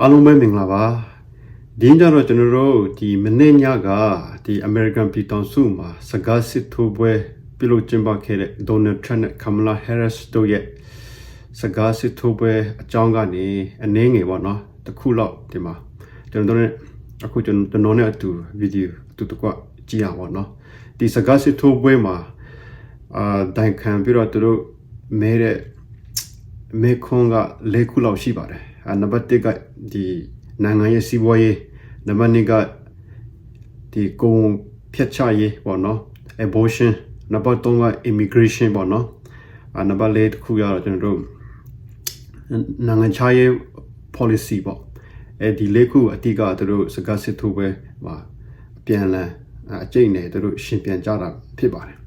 အားလုံးပဲမင်္ဂလာပါဒီညတော့ကျွန်တော်တို့ဒီမနေ့ညကဒီ American ပြည်ထောင်စုမှာစကားစစ်ထိုးပွဲပြုလုပ်ကျင်းပခဲ့တဲ့ Donald Trump နဲ့ Kamala Harris တို့ရဲ့စကားစစ်ထိုးပွဲအကြောင်းကနေအနည်းငယ်ပေါ့နော်တစ်ခုလောက်ဒီမှာကျွန်တော်တို့အခုကျွန်တော်နဲ့အတူဗီဒီယိုအတူတကွကြည့်ရပါတော့ဒီစကားစစ်ထိုးပွဲမှာဒိုင်ခံပြီးတော့သူတို့မဲတဲ့မဲခွန်းက၄ခုလောက်ရှိပါတယ်နံပါတ်1ကဒီနိုင်ငံရဲ့စီးပွားရေးနံပါတ်2ကဒီကုန်ဖြတ်ချရေးပေါ့နော် abortion နံပါတ်3က immigration ပေါ့နော်နံပါတ်4တစ်ခုကတော့ကျွန်တော်တို့နိုင်ငံခြားရေး policy ပေါ့ဒီ၄ခုအတိကသူတို့စကားစစ်ထိုးပွဲမှာပြန်လည်အကျိတ်နဲ့သူတို့ရှင်ပြန်ကြတာဖြစ်ပါတယ်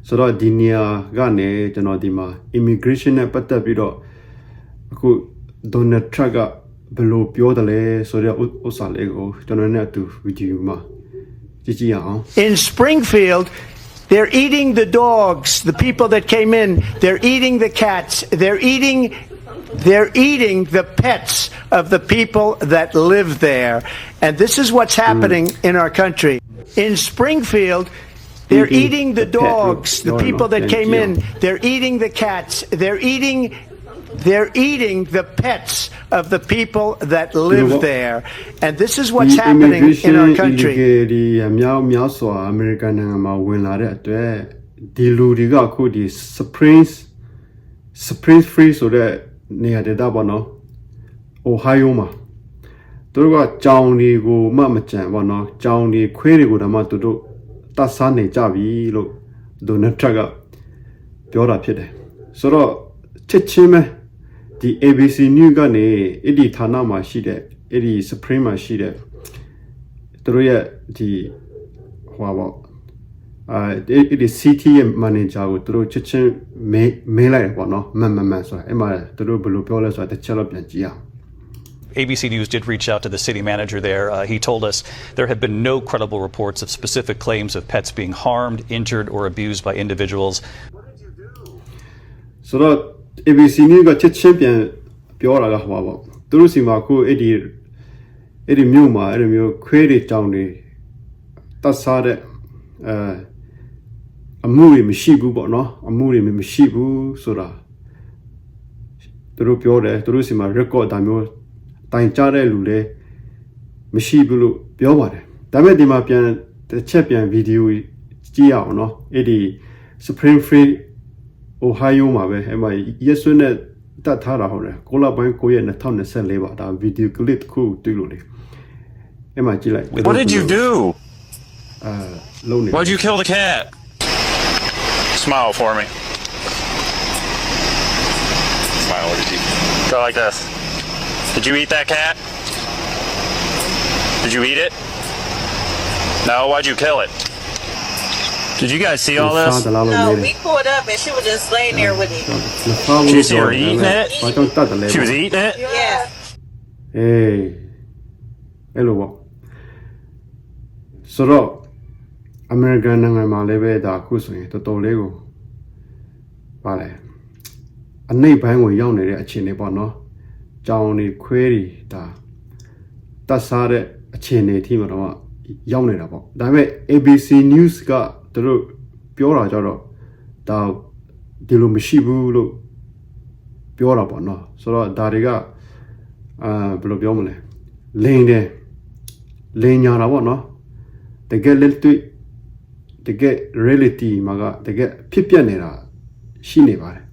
ဆိုတော့ဒီနေရာကနေကျွန်တော်ဒီမှာ immigration နဲ့ပတ်သက်ပြီးတော့အခု Donald Trump ကဘယ်လိုပြောတယ်လဲဆိုတဲ့ဥစ္စာလေးကိုကျွန်တော်နဲ့အတူဗီဒီယိုမှာကြည့်ကြည့်အောင် In Springfield they're eating the dogs, the people that came in, they're eating the cats, they're eating the pets of the people that live there. And this is what's happening in our country. In Springfield they're eating the dogs, the people that came in, they're eating the cats, they're eating the pets of the people that live there. And this is what's happening in our country. ဒီမြောက်စွာအမေရိကန်နိုင်ငံမှာဝင်လာတဲ့အတွက်ဒီလူတွေကအခုဒီ Spring Free ဆိုတဲ့နေရာဒေသပေါ့နော် Ohio မှာသူတို့ကကြောင်တွေကိုမကြံပေါ့နော်ကြောင်တွေခွေးတွေကိုတော့မှသူတို့တတ်စားနေကြပြီလို့ Donald Trump ကပြောတာဖြစ်တယ်ဆိုတော့ချက်ချင်းပဲဒီ ABC News ကနေအဲ့ဒီဌာနမှာရှိတဲ့အဲ့ဒီ Supreme မှာရှိတဲ့သူတို့ရဲ့ဒီဟိုပါအဲ့ဒီ CT ရဲ့ manager ကိုသူတို့ချက်ချင်းမေးလိုက်တယ်ပေါ့နော်မှန်ဆိုတာအဲ့မှာသူတို့ဘယ်လိုပြောလဲဆိုတာတစ်ချက်တော့ပြန်ကြည့်အောင်ABC News did reach out to the city manager there. He told us there have been no credible reports of specific claims of pets being harmed, injured, or abused by individuals. So that ABC News ကချက်ချင်းပြန်ပြောတာကဟောပါသူတို့စီမှာကိုအဲ့ဒီမြို့မှာအဲ့လိုမျိုးခွေးတွေတောင်တွေတတ်စားတဲ့အမှုတွေမရှိဘူးပေါ့နော်အမှုတွေမရှိဘူးဆိုတာသူတို့ပြောတယ်သူတို့စီမှာ record ဒါမျိုးတိုင်ကြတဲ့လူလည်းမရှိဘူးလို့ပြောပါတယ်ဒါပေမဲ့ဒီမှာပြန်တစ်ချက်ပြန်ဗီဒီယိုကြည့်ရအောင်နော်အဲ့ဒီ Spring Free Ohio မှာပဲအဲ့မှာရက်စွဲနဲ့တတ်ထားတာဟုတ်တယ်ကိုလာပိုင်း9ရက်2024ပါဒါဗီဒီယိုကလစ်ခုတွေ့လို့လေအဲ့မှာကြည့်လိုက် What did you do? Lonely. Why'd you kill the cat? Smile for me. Smile, look at you. Go like this. Did you eat that cat? Did you eat it? No, why'd you kill it? Did you guys see all this? No, we pulled up and she was just laying there with it. Did you see her eating it? She was eating it? Yeah. Hey. Hello. So, American နိုင်ငံမှာလည်းပဲဒါအခုဆိုရင်တော်တော်လေးကိုပါလေအနှိပ်ပိုင်းကိုရောက်နေတဲ့အခြေအနေပေါ့နော်ကြောင်တွေခွဲတွေဒါတတ်စားတဲ့အခြေအနေအထိမှာတော့ရောက်နေတာပေါ့ဒါပေမဲ့ ABC News ကသူတို့ပြောတာကြတော့ဒါဒီလိုမရှိဘူးလို့ပြောတာပေါ့နော်ဆိုတော့ဒါတွေကဘယ်လိုပြောမလဲလိန်ညာတာပေါ့နော်တကယ်လက်တွေ့တကယ် reality မှာကတကယ်ဖြစ်ပျက်နေတာရှိနေပါတယ်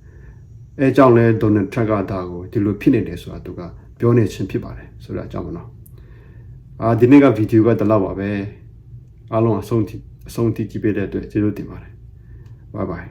အဲကြောင့်လဲ Donald Trump ကဒါကိုဒီလိုဖြစ်နေတယ်ဆိုတာသူကပြောနေခြင်းဖြစ်ပါတယ်ဆိုတော့အကြောင်းမနော်ဒီနေ့ကဗီဒီယိုကတလောက်ပါပဲအားလုံးအဆုံးထိကြည့်ပေးတဲ့အတွက်ကျေးဇူးတင်ပါတယ် bye bye